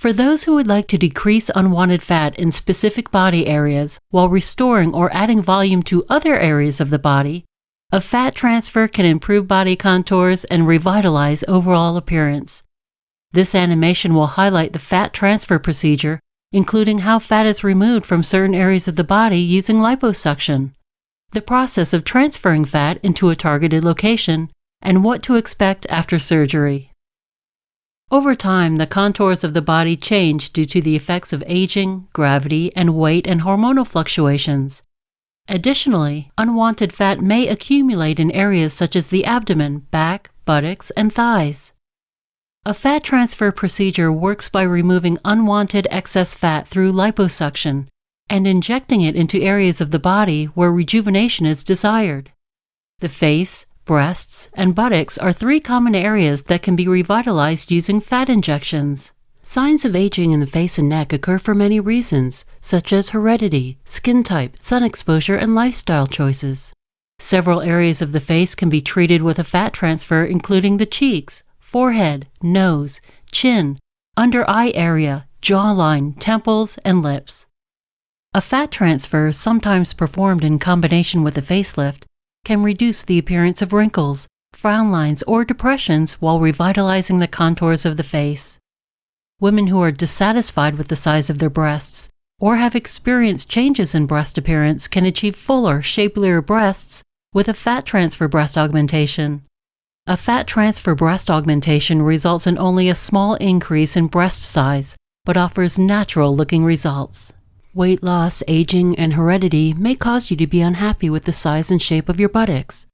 For those who would like to decrease unwanted fat in specific body areas while restoring or adding volume to other areas of the body, a fat transfer can improve body contours and revitalize overall appearance. This animation will highlight the fat transfer procedure, including how fat is removed from certain areas of the body using liposuction, the process of transferring fat into a targeted location, and what to expect after surgery. Over time, the contours of the body change due to the effects of aging, gravity, and weight and hormonal fluctuations. Additionally, unwanted fat may accumulate in areas such as the abdomen, back, buttocks, and thighs. A fat transfer procedure works by removing unwanted excess fat through liposuction and injecting it into areas of the body where rejuvenation is desired. The face, breasts, and buttocks are three common areas that can be revitalized using fat injections. Signs of aging in the face and neck occur for many reasons, such as heredity, skin type, sun exposure, and lifestyle choices. Several areas of the face can be treated with a fat transfer, including the cheeks, forehead, nose, chin, under eye area, jawline, temples, and lips. A fat transfer, sometimes performed in combination with a facelift, can reduce the appearance of wrinkles, frown lines, or depressions while revitalizing the contours of the face. Women who are dissatisfied with the size of their breasts or have experienced changes in breast appearance can achieve fuller, shapelier breasts with a fat transfer breast augmentation. A fat transfer breast augmentation results in only a small increase in breast size, but offers natural-looking results. Weight loss, aging, and heredity may cause you to be unhappy with the size and shape of your buttocks.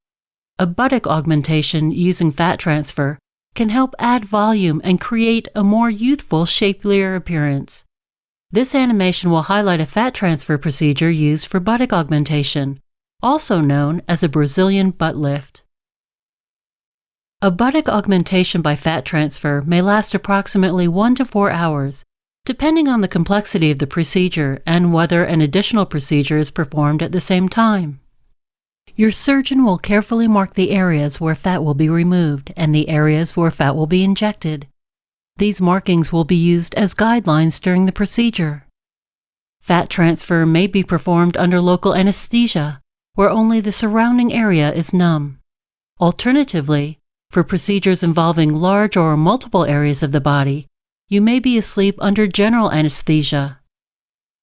A buttock augmentation using fat transfer can help add volume and create a more youthful, shapelier appearance. This animation will highlight a fat transfer procedure used for buttock augmentation, also known as a Brazilian butt lift. A buttock augmentation by fat transfer may last approximately 1 to 4 hours, depending on the complexity of the procedure and whether an additional procedure is performed at the same time. Your surgeon will carefully mark the areas where fat will be removed and the areas where fat will be injected. These markings will be used as guidelines during the procedure. Fat transfer may be performed under local anesthesia, where only the surrounding area is numb. Alternatively, for procedures involving large or multiple areas of the body, you may be asleep under general anesthesia.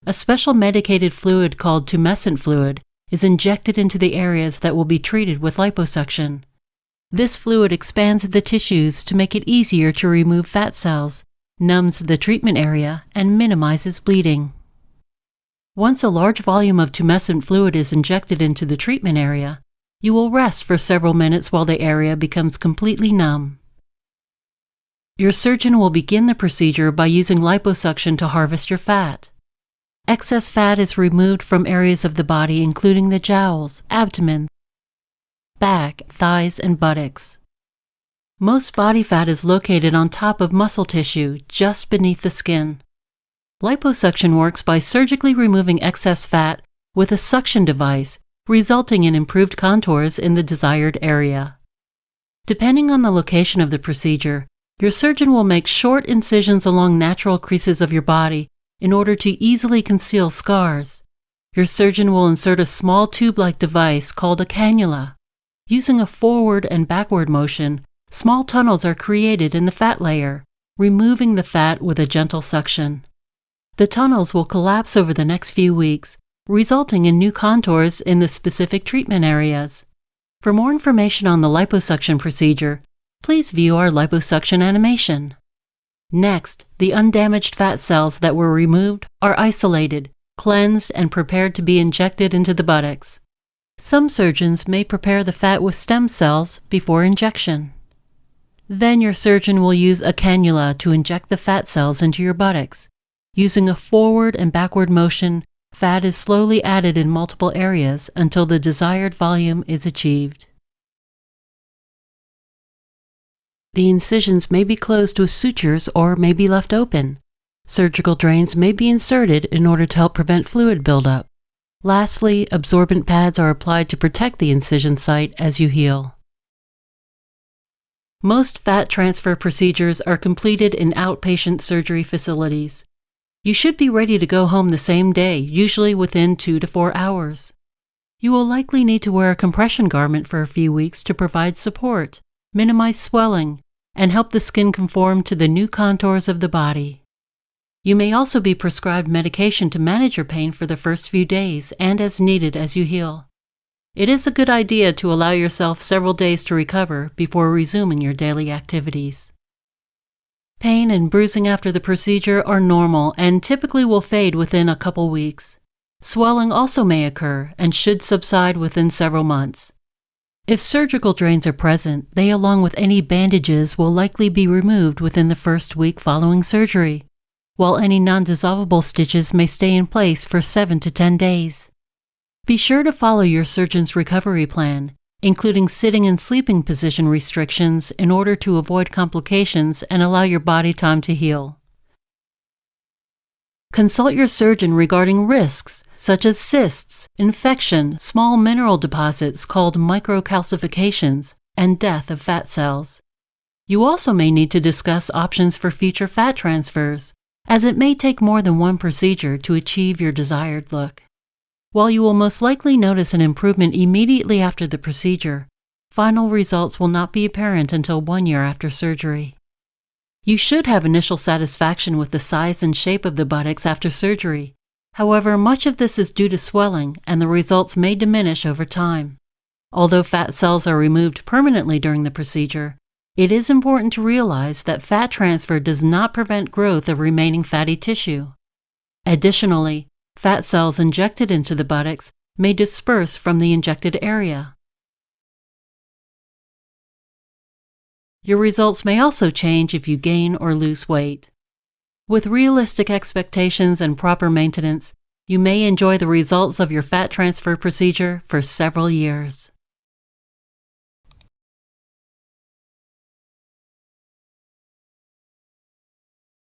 A special medicated fluid called tumescent fluid is injected into the areas that will be treated with liposuction. This fluid expands the tissues to make it easier to remove fat cells, numbs the treatment area, and minimizes bleeding. Once a large volume of tumescent fluid is injected into the treatment area, you will rest for several minutes while the area becomes completely numb. Your surgeon will begin the procedure by using liposuction to harvest your fat. Excess fat is removed from areas of the body including the jowls, abdomen, back, thighs, and buttocks. Most body fat is located on top of muscle tissue, just beneath the skin. Liposuction works by surgically removing excess fat with a suction device, resulting in improved contours in the desired area. Depending on the location of the procedure, your surgeon will make short incisions along natural creases of your body in order to easily conceal scars. Your surgeon will insert a small tube-like device called a cannula. Using a forward and backward motion, small tunnels are created in the fat layer, removing the fat with a gentle suction. The tunnels will collapse over the next few weeks, resulting in new contours in the specific treatment areas. For more information on the liposuction procedure, please view our liposuction animation. Next, the undamaged fat cells that were removed are isolated, cleansed, and prepared to be injected into the buttocks. Some surgeons may prepare the fat with stem cells before injection. Then your surgeon will use a cannula to inject the fat cells into your buttocks. Using a forward and backward motion, fat is slowly added in multiple areas until the desired volume is achieved. The incisions may be closed with sutures or may be left open. Surgical drains may be inserted in order to help prevent fluid buildup. Lastly, absorbent pads are applied to protect the incision site as you heal. Most fat transfer procedures are completed in outpatient surgery facilities. You should be ready to go home the same day, usually within 2 to 4 hours. You will likely need to wear a compression garment for a few weeks to provide support, minimize swelling, and help the skin conform to the new contours of the body. You may also be prescribed medication to manage your pain for the first few days and as needed as you heal. It is a good idea to allow yourself several days to recover before resuming your daily activities. Pain and bruising after the procedure are normal and typically will fade within a couple weeks. Swelling also may occur and should subside within several months. If surgical drains are present, they along with any bandages will likely be removed within the first week following surgery, while any non-dissolvable stitches may stay in place for 7 to 10 days. Be sure to follow your surgeon's recovery plan, including sitting and sleeping position restrictions in order to avoid complications and allow your body time to heal. Consult your surgeon regarding risks such as cysts, infection, small mineral deposits called microcalcifications, and death of fat cells. You also may need to discuss options for future fat transfers, as it may take more than one procedure to achieve your desired look. While you will most likely notice an improvement immediately after the procedure, final results will not be apparent until 1 year after surgery. You should have initial satisfaction with the size and shape of the buttocks after surgery. However, much of this is due to swelling, and the results may diminish over time. Although fat cells are removed permanently during the procedure, it is important to realize that fat transfer does not prevent growth of remaining fatty tissue. Additionally, fat cells injected into the buttocks may disperse from the injected area. Your results may also change if you gain or lose weight. With realistic expectations and proper maintenance, you may enjoy the results of your fat transfer procedure for several years.